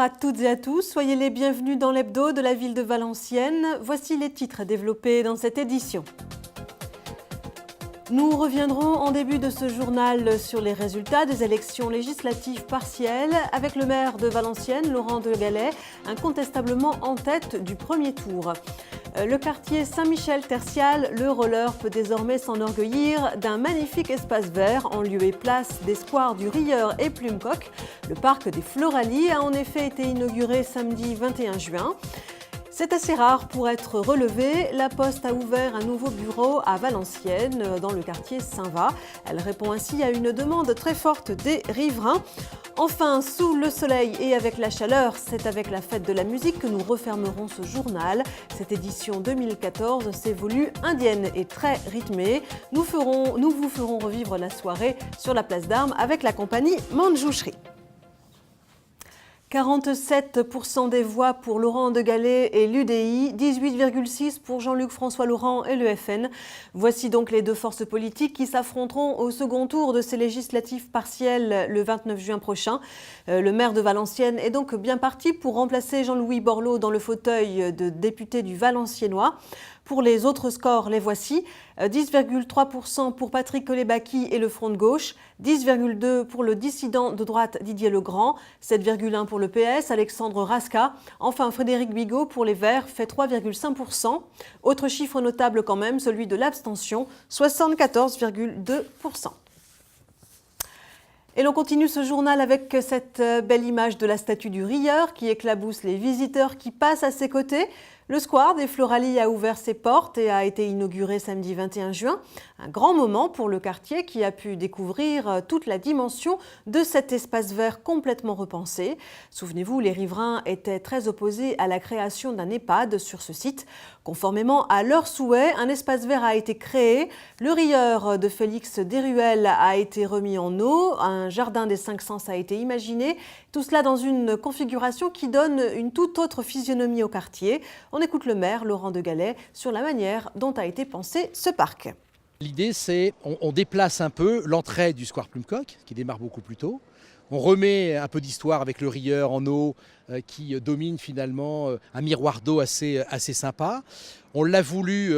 à toutes et à tous, soyez les bienvenus dans l'hebdo de la ville de Valenciennes. Voici les titres développés dans cette édition. Nous reviendrons en début de ce journal sur les résultats des élections législatives partielles avec le maire de Valenciennes, Laurent de Gallet, incontestablement en tête du premier tour. Le quartier Saint-Michel-Tertial, le roller peut désormais s'enorgueillir d'un magnifique espace vert en lieu et place des squares du Rieur et Plumecoq. Le parc des Floralies a en effet été inauguré samedi 21 juin. C'est assez rare pour être relevé. La Poste a ouvert un nouveau bureau à Valenciennes, dans le quartier Saint-Va. Elle répond ainsi à une demande très forte des riverains. Enfin, sous le soleil et avec la chaleur, c'est avec la fête de la musique que nous refermerons ce journal. Cette édition 2014 s'est voulue indienne et très rythmée. Nous vous ferons revivre la soirée sur la place d'Armes avec la compagnie Manjoucherie. 47% des voix pour Laurent de Gallet et l'UDI, 18,6% pour Jean-Luc François Laurent et le FN. Voici donc les deux forces politiques qui s'affronteront au second tour de ces législatives partielles le 29 juin prochain. Le maire de Valenciennes est donc bien parti pour remplacer Jean-Louis Borloo dans le fauteuil de député du Valenciennois. Pour les autres scores, les voici. 10,3% pour Patrick Colebaki et le Front de gauche, 10,2% pour le dissident de droite Didier Legrand, 7,1% pour le PS, Alexandre Rasca. Enfin, Frédéric Bigot pour les Verts fait 3,5%. Autre chiffre notable quand même, celui de l'abstention, 74,2%. Et l'on continue ce journal avec cette belle image de la statue du Rieur qui éclabousse les visiteurs qui passent à ses côtés. Le square des Floralies a ouvert ses portes et a été inauguré samedi 21 juin. Un grand moment pour le quartier qui a pu découvrir toute la dimension de cet espace vert complètement repensé. Souvenez-vous, les riverains étaient très opposés à la création d'un EHPAD sur ce site. Conformément à leur souhait, un espace vert a été créé. Le Rieur de Félix Desruelles a été remis en eau. Un jardin des 5 sens a été imaginé. Tout cela dans une configuration qui donne une toute autre physionomie au quartier. On écoute le maire, Laurent de Gallet, sur la manière dont a été pensé ce parc. L'idée, c'est on déplace un peu l'entrée du square Plumecoq, qui démarre beaucoup plus tôt. On remet un peu d'histoire avec le Rieur en eau qui domine finalement un miroir d'eau assez sympa. On l'a voulu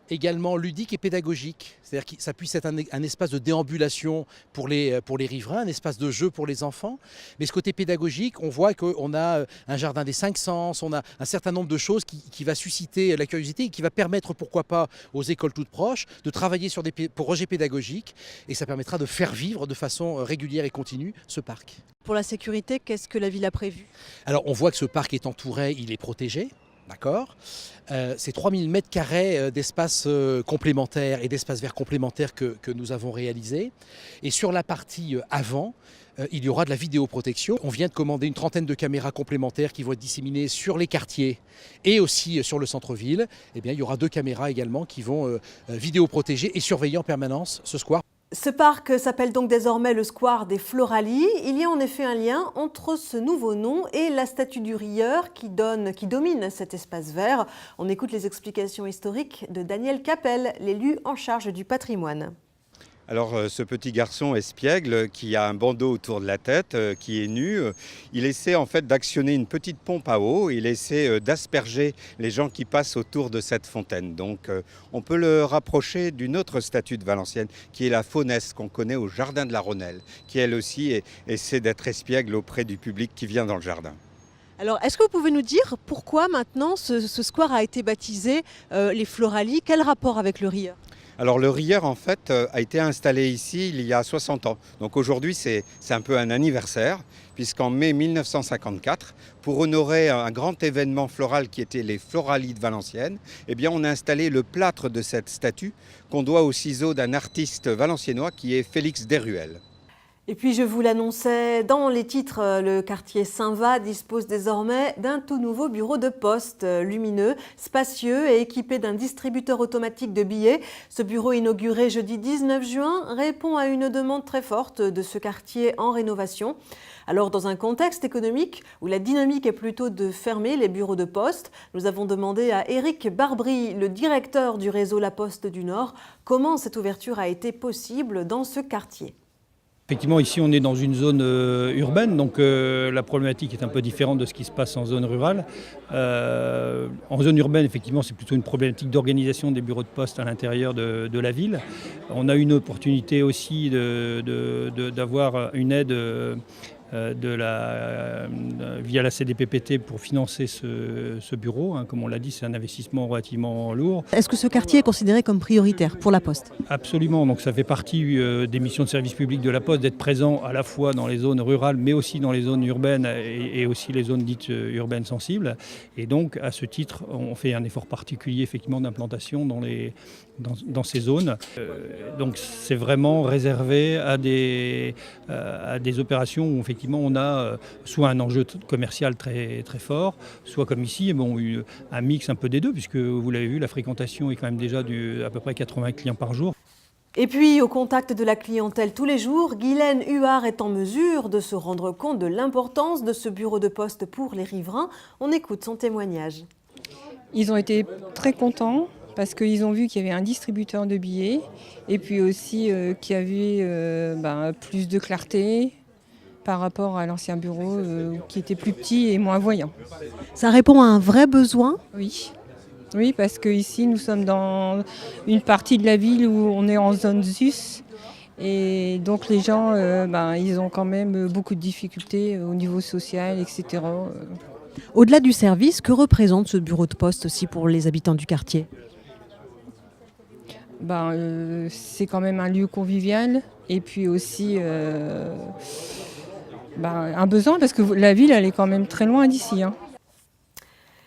également ludique et pédagogique, c'est-à-dire que ça puisse être un espace de déambulation pour les riverains, un espace de jeu pour les enfants. Mais ce côté pédagogique, on voit qu'on a un jardin des 5 sens, on a un certain nombre de choses qui va susciter la curiosité et qui va permettre, pourquoi pas, aux écoles toutes proches de travailler sur des projets pédagogiques et ça permettra de faire vivre de façon régulière et continue ce parc. Pour la sécurité, qu'est-ce que la ville a prévu? Alors on voit que ce parc est entouré, il est protégé. D'accord. C'est 3000 mètres carrés d'espace complémentaire et d'espace vert complémentaire que nous avons réalisé. Et sur la partie avant, il y aura de la vidéoprotection. On vient de commander une trentaine de caméras complémentaires qui vont être disséminées sur les quartiers et aussi sur le centre-ville. Eh bien, il y aura 2 caméras également qui vont vidéoprotéger et surveiller en permanence ce square. Ce parc s'appelle donc désormais le square des Floralies. Il y a en effet un lien entre ce nouveau nom et la statue du Rieur qui domine cet espace vert. On écoute les explications historiques de Daniel Capel, l'élu en charge du patrimoine. Alors ce petit garçon espiègle qui a un bandeau autour de la tête, qui est nu, il essaie en fait d'actionner une petite pompe à eau, il essaie d'asperger les gens qui passent autour de cette fontaine. Donc on peut le rapprocher d'une autre statue de Valenciennes qui est la faunesse qu'on connaît au jardin de la Rhônelle, qui elle aussi essaie d'être espiègle auprès du public qui vient dans le jardin. Alors, est-ce que vous pouvez nous dire pourquoi maintenant ce square a été baptisé les Floralies? Quel rapport avec le Rieur? Alors le Rieur en fait a été installé ici il y a 60 ans. Donc aujourd'hui c'est un peu un anniversaire puisqu'en mai 1954, pour honorer un grand événement floral qui était les Floralies de Valenciennes, eh bien on a installé le plâtre de cette statue qu'on doit aux ciseaux d'un artiste valenciennois qui est Félix Desruelles. Et puis je vous l'annonçais dans les titres, le quartier Saint-Va dispose désormais d'un tout nouveau bureau de poste lumineux, spacieux et équipé d'un distributeur automatique de billets. Ce bureau inauguré jeudi 19 juin répond à une demande très forte de ce quartier en rénovation. Alors dans un contexte économique où la dynamique est plutôt de fermer les bureaux de poste, nous avons demandé à Éric Barbry, le directeur du réseau La Poste du Nord, comment cette ouverture a été possible dans ce quartier. Effectivement, ici on est dans une zone urbaine, donc la problématique est un peu différente de ce qui se passe en zone rurale. En zone urbaine, effectivement, c'est plutôt une problématique d'organisation des bureaux de poste à l'intérieur de la ville. On a une opportunité aussi d'avoir une aide via la CDPPT pour financer ce bureau. Comme on l'a dit, c'est un investissement relativement lourd. Est-ce que ce quartier est considéré comme prioritaire pour la Poste ? Absolument, donc ça fait partie des missions de service public de la Poste d'être présent à la fois dans les zones rurales mais aussi dans les zones urbaines et aussi les zones dites urbaines sensibles. Et donc à ce titre, on fait un effort particulier effectivement d'implantation dans ces zones. Donc c'est vraiment réservé à des opérations où effectivement on a soit un enjeu commercial très, très fort, soit comme ici, un mix un peu des deux, puisque vous l'avez vu, la fréquentation est quand même déjà à peu près 80 clients par jour. Et puis, au contact de la clientèle tous les jours, Guylaine Huard est en mesure de se rendre compte de l'importance de ce bureau de poste pour les riverains. On écoute son témoignage. Ils ont été très contents parce qu'ils ont vu qu'il y avait un distributeur de billets et puis aussi qu'il y avait plus de clarté par rapport à l'ancien bureau qui était plus petit et moins voyant. Ça répond à un vrai besoin ? Oui, parce qu'ici nous sommes dans une partie de la ville où on est en zone ZUS et donc les gens ils ont quand même beaucoup de difficultés au niveau social, etc. Au-delà du service, que représente ce bureau de poste aussi pour les habitants du quartier ? C'est quand même un lieu convivial et puis aussi un besoin parce que la ville elle est quand même très loin d'ici.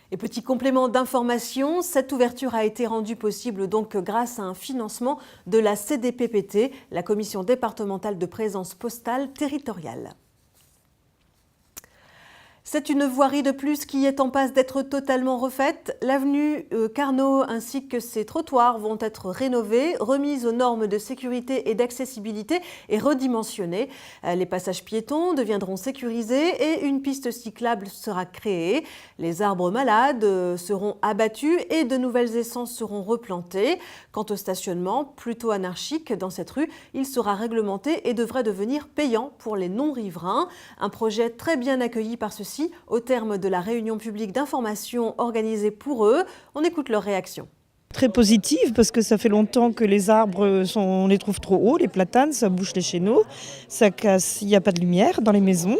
Et petit complément d'information, cette ouverture a été rendue possible donc grâce à un financement de la CDPPT, la Commission départementale de présence postale territoriale. C'est une voirie de plus qui est en passe d'être totalement refaite. L'avenue Carnot ainsi que ses trottoirs vont être rénovés, remis aux normes de sécurité et d'accessibilité et redimensionnés. Les passages piétons deviendront sécurisés et une piste cyclable sera créée. Les arbres malades seront abattus et de nouvelles essences seront replantées. Quant au stationnement, plutôt anarchique dans cette rue, il sera réglementé et devrait devenir payant pour les non-riverains. Un projet très bien accueilli par ceux-ci au terme de la réunion publique d'information organisée pour eux. On écoute leur réaction. Très positive parce que ça fait longtemps que les arbres, on les trouve trop hauts, les platanes, ça bouche les chéneaux, ça casse, il n'y a pas de lumière dans les maisons.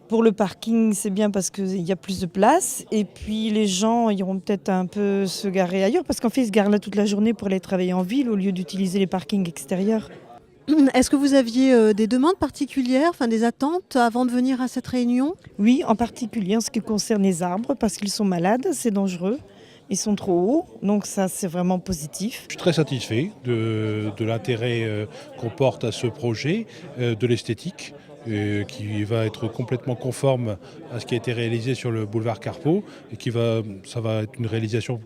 Pour le parking, c'est bien parce qu'il y a plus de place et puis les gens iront peut-être un peu se garer ailleurs parce qu'en fait ils se garent là toute la journée pour aller travailler en ville au lieu d'utiliser les parkings extérieurs. Est-ce que vous aviez des demandes particulières, des attentes avant de venir à cette réunion ? Oui, en particulier en ce qui concerne les arbres, parce qu'ils sont malades, c'est dangereux, ils sont trop hauts, donc ça c'est vraiment positif. Je suis très satisfait de l'intérêt qu'on porte à ce projet, de l'esthétique. Qui va être complètement conforme à ce qui a été réalisé sur le boulevard Carpeaux et ça va être une réalisation,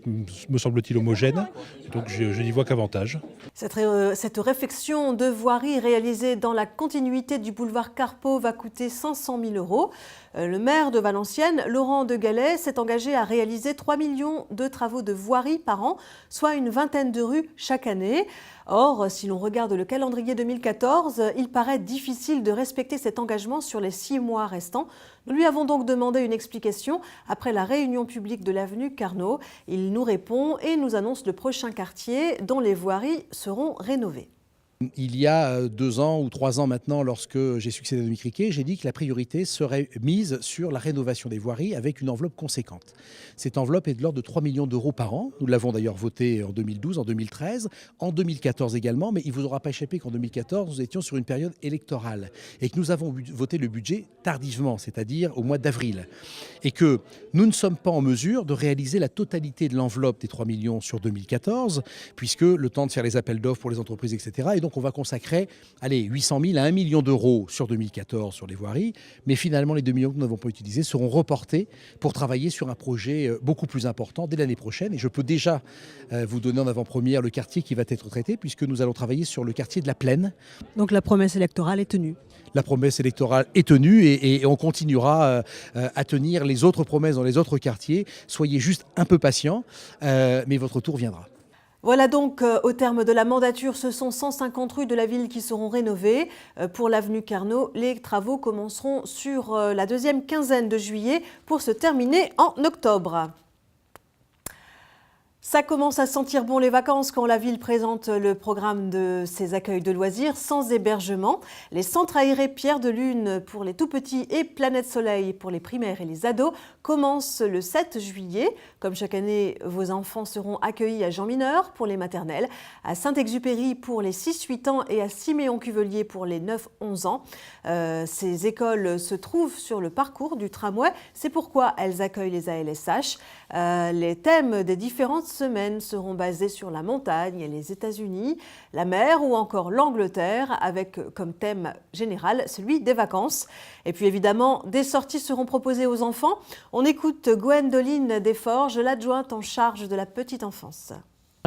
me semble-t-il, homogène. Donc je n'y vois qu'avantage. Cette réfection de voirie réalisée dans la continuité du boulevard Carpeaux va coûter 500 000 €. Le maire de Valenciennes, Laurent de Gallet, s'est engagé à réaliser 3 millions de travaux de voirie par an, soit une vingtaine de rues chaque année. Or, si l'on regarde le calendrier 2014, il paraît difficile de respecter cet engagement sur les 6 mois restants. Nous lui avons donc demandé une explication après la réunion publique de l'avenue Carnot. Il nous répond et nous annonce le prochain quartier dont les voiries seront rénovées. Il y a 2 ans ou 3 ans maintenant, lorsque j'ai succédé à Dominique Riquet, j'ai dit que la priorité serait mise sur la rénovation des voiries avec une enveloppe conséquente. Cette enveloppe est de l'ordre de 3 millions d'euros par an. Nous l'avons d'ailleurs votée en 2012, en 2013, en 2014 également, mais il ne vous aura pas échappé qu'en 2014, nous étions sur une période électorale et que nous avons voté le budget tardivement, c'est-à-dire au mois d'avril. Et que nous ne sommes pas en mesure de réaliser la totalité de l'enveloppe des 3 millions sur 2014, puisque le temps de faire les appels d'offres pour les entreprises, etc. Et donc on va consacrer 800 000 à 1 million d'euros sur 2014 sur les voiries, mais finalement les 2 millions que nous n'avons pas utilisés seront reportés pour travailler sur un projet beaucoup plus important dès l'année prochaine. Et je peux déjà vous donner en avant-première le quartier qui va être traité, puisque nous allons travailler sur le quartier de la Plaine. Donc la promesse électorale est tenue. La promesse électorale est tenue et on continuera à tenir les autres promesses dans les autres quartiers. Soyez juste un peu patients, mais votre tour viendra. Voilà donc au terme de la mandature, ce sont 150 rues de la ville qui seront rénovées. Pour l'avenue Carnot, les travaux commenceront sur la deuxième quinzaine de juillet pour se terminer en octobre. Ça commence à sentir bon les vacances quand la ville présente le programme de ses accueils de loisirs sans hébergement. Les centres aérés Pierre de Lune pour les tout-petits et Planète Soleil pour les primaires et les ados commencent le 7 juillet. Comme chaque année, vos enfants seront accueillis à Jean Mineur pour les maternelles, à Saint-Exupéry pour les 6-8 ans et à Siméon-Cuvelier pour les 9-11 ans. Ces écoles se trouvent sur le parcours du tramway. C'est pourquoi elles accueillent les ALSH. Les thèmes des différentes semaines seront basés sur la montagne et les États-Unis, la mer ou encore l'Angleterre, avec comme thème général celui des vacances. Et puis évidemment, des sorties seront proposées aux enfants. On écoute Gwendoline Desforges, l'adjointe en charge de la petite enfance.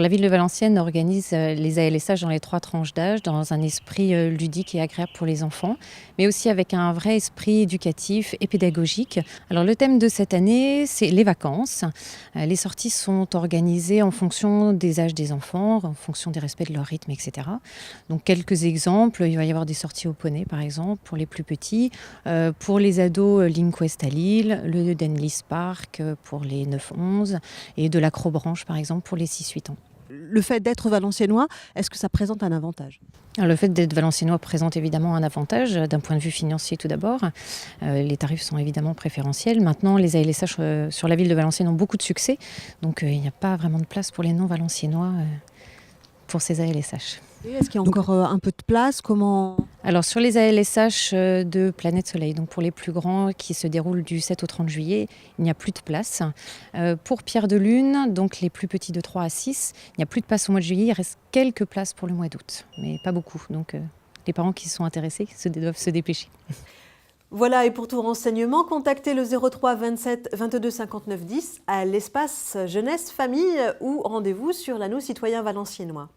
La ville de Valenciennes organise les ALSH dans les 3 tranches d'âge, dans un esprit ludique et agréable pour les enfants, mais aussi avec un vrai esprit éducatif et pédagogique. Alors le thème de cette année, c'est les vacances. Les sorties sont organisées en fonction des âges des enfants, en fonction des respects de leur rythme, etc. Donc quelques exemples, il va y avoir des sorties au poney par exemple, pour les plus petits. Pour les ados, Linquest à Lille, le Denlis Park pour les 9-11 et de l'acrobranche par exemple pour les 6-8 ans. Le fait d'être valenciennois, est-ce que ça présente un avantage ? Alors, le fait d'être valenciennois présente évidemment un avantage d'un point de vue financier tout d'abord. Les tarifs sont évidemment préférentiels. Maintenant, les ALSH sur la ville de Valenciennes ont beaucoup de succès, donc il n'y a pas vraiment de place pour les non-valenciennois pour ces ALSH. Est-ce qu'il y a encore un peu de place ? Alors sur les ALSH de Planète Soleil, donc pour les plus grands qui se déroulent du 7 au 30 juillet, il n'y a plus de place. Pour Pierre de Lune, donc les plus petits de 3 à 6, il n'y a plus de place au mois de juillet, il reste quelques places pour le mois d'août, mais pas beaucoup. Donc les parents qui sont intéressés doivent se dépêcher. Voilà, et pour tout renseignement, contactez le 03 27 22 59 10 à l'espace Jeunesse Famille ou rendez-vous sur l'anneau citoyen valenciennois.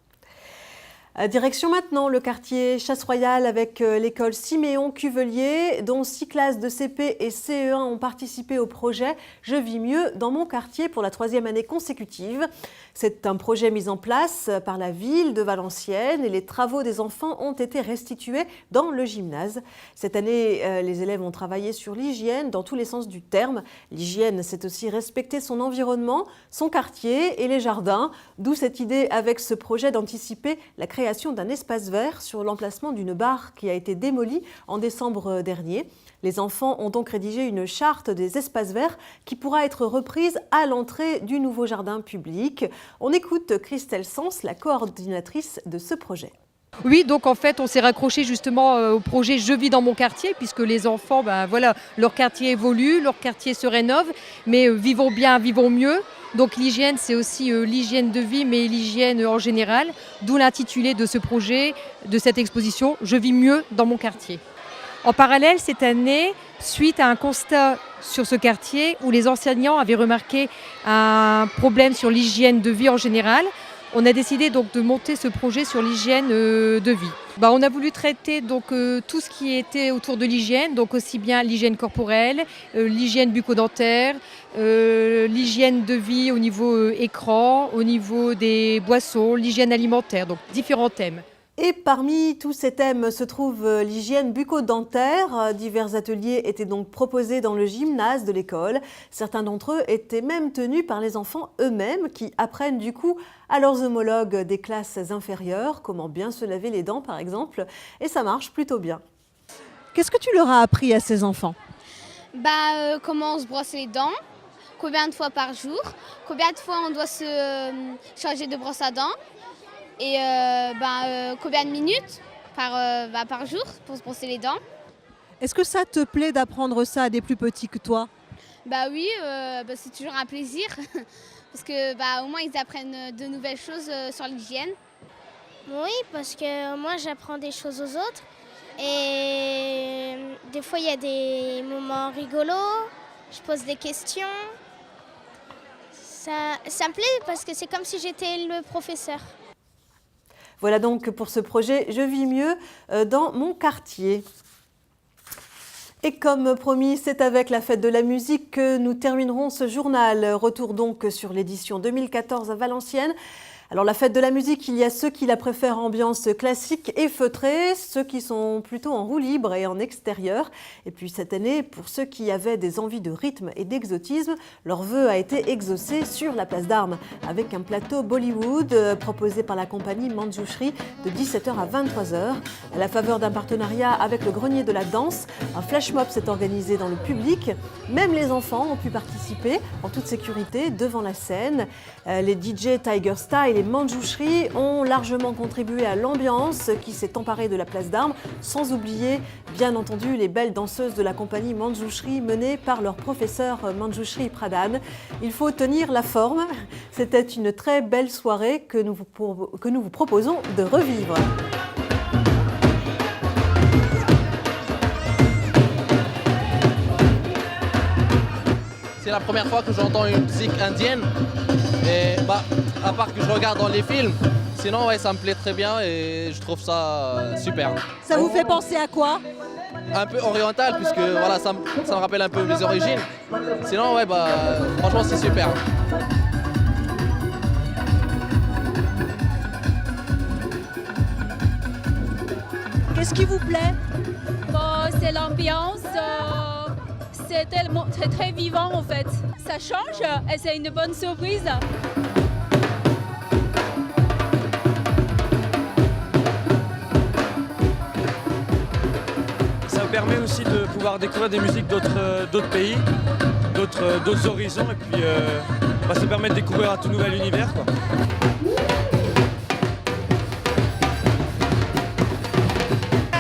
Direction maintenant le quartier Chasse-Royale avec l'école Siméon-Cuvelier, dont 6 classes de CP et CE1 ont participé au projet « Je vis mieux dans mon quartier » pour la 3e année consécutive. C'est un projet mis en place par la ville de Valenciennes et les travaux des enfants ont été restitués dans le gymnase. Cette année, les élèves ont travaillé sur l'hygiène dans tous les sens du terme. L'hygiène, c'est aussi respecter son environnement, son quartier et les jardins, d'où cette idée avec ce projet d'anticiper la création d'un espace vert sur l'emplacement d'une barre qui a été démolie en décembre dernier. Les enfants ont donc rédigé une charte des espaces verts qui pourra être reprise à l'entrée du nouveau jardin public. On écoute Christelle Sens, la coordinatrice de ce projet. Oui, donc en fait, on s'est raccroché justement au projet « Je vis dans mon quartier » puisque les enfants, leur quartier évolue, leur quartier se rénove, mais vivons bien, vivons mieux. Donc l'hygiène, c'est aussi l'hygiène de vie, mais l'hygiène en général, d'où l'intitulé de ce projet, de cette exposition « Je vis mieux dans mon quartier ». En parallèle, cette année, suite à un constat sur ce quartier où les enseignants avaient remarqué un problème sur l'hygiène de vie en général, on a décidé donc de monter ce projet sur l'hygiène de vie. On a voulu traiter donc tout ce qui était autour de l'hygiène, donc aussi bien l'hygiène corporelle, l'hygiène bucco-dentaire, l'hygiène de vie au niveau écran, au niveau des boissons, l'hygiène alimentaire, donc différents thèmes. Et parmi tous ces thèmes se trouve l'hygiène bucco-dentaire. Divers ateliers étaient donc proposés dans le gymnase de l'école. Certains d'entre eux étaient même tenus par les enfants eux-mêmes qui apprennent du coup à leurs homologues des classes inférieures comment bien se laver les dents par exemple. Et ça marche plutôt bien. Qu'est-ce que tu leur as appris à ces enfants ? Comment on se brosse les dents, combien de fois par jour, combien de fois on doit se changer de brosse à dents. Et combien de minutes par jour pour se brosser les dents. Est-ce que ça te plaît d'apprendre ça à des plus petits que toi ? Oui, c'est toujours un plaisir parce que au moins ils apprennent de nouvelles choses sur l'hygiène. Oui, parce que moi j'apprends des choses aux autres et des fois il y a des moments rigolos, je pose des questions. Ça me plaît parce que c'est comme si j'étais le professeur. Voilà donc pour ce projet « Je vis mieux dans mon quartier ». Et comme promis, c'est avec la fête de la musique que nous terminerons ce journal. Retour donc sur l'édition 2014 à Valenciennes, Alors la fête de la musique, il y a ceux qui la préfèrent ambiance classique et feutrée, ceux qui sont plutôt en roue libre et en extérieur. Et puis cette année, pour ceux qui avaient des envies de rythme et d'exotisme, leur vœu a été exaucé sur la place d'Armes avec un plateau Bollywood proposé par la compagnie Manjushri de 17h à 23h. À la faveur d'un partenariat avec le Grenier de la Danse, un flash mob s'est organisé dans le public. Même les enfants ont pu participer en toute sécurité devant la scène. Les DJ Tiger Style et Manjushri ont largement contribué à l'ambiance qui s'est emparée de la place d'Armes, sans oublier bien entendu les belles danseuses de la compagnie Manjushri menées par leur professeur Manjushri Pradhan. Il faut tenir la forme. C'était une très belle soirée que nous vous proposons de revivre. C'est la première fois que j'entends une musique indienne. Et à part que je regarde dans les films, sinon ouais, ça me plaît très bien et je trouve ça super. Ça vous fait penser à quoi? Un peu oriental puisque voilà, ça me rappelle un peu mes origines. Sinon ouais, franchement c'est super. Qu'est-ce qui vous plaît? C'est l'ambiance. C'est très vivant en fait. Ça change et c'est une bonne surprise. Ça permet aussi de pouvoir découvrir des musiques d'autres pays, d'autres horizons et puis ça permet de découvrir un tout nouvel univers, quoi.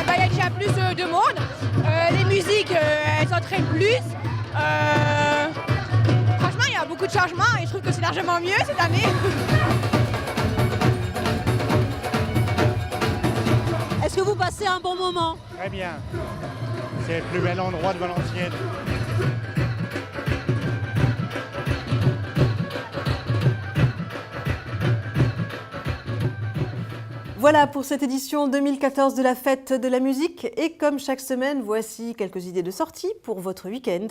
Il y a déjà plus de monde. Les musiques, elles s'entraînent plus. Franchement, il y a beaucoup de changements et je trouve que c'est largement mieux cette année. Est-ce que vous passez un bon moment? Très bien. C'est le plus bel endroit de Valenciennes. Voilà pour cette édition 2014 de la Fête de la musique. Et comme chaque semaine, voici quelques idées de sortie pour votre week-end.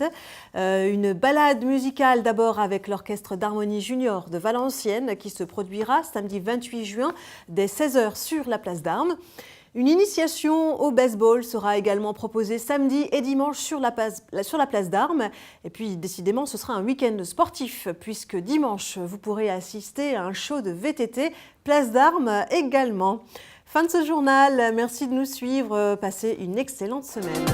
Une balade musicale d'abord avec l'Orchestre d'Harmonie Junior de Valenciennes qui se produira samedi 28 juin dès 16h sur la place d'Armes. Une initiation au baseball sera également proposée samedi et dimanche sur la place d'Armes. Et puis décidément, ce sera un week-end sportif puisque dimanche, vous pourrez assister à un show de VTT, place d'Armes également. Fin de ce journal, merci de nous suivre, passez une excellente semaine.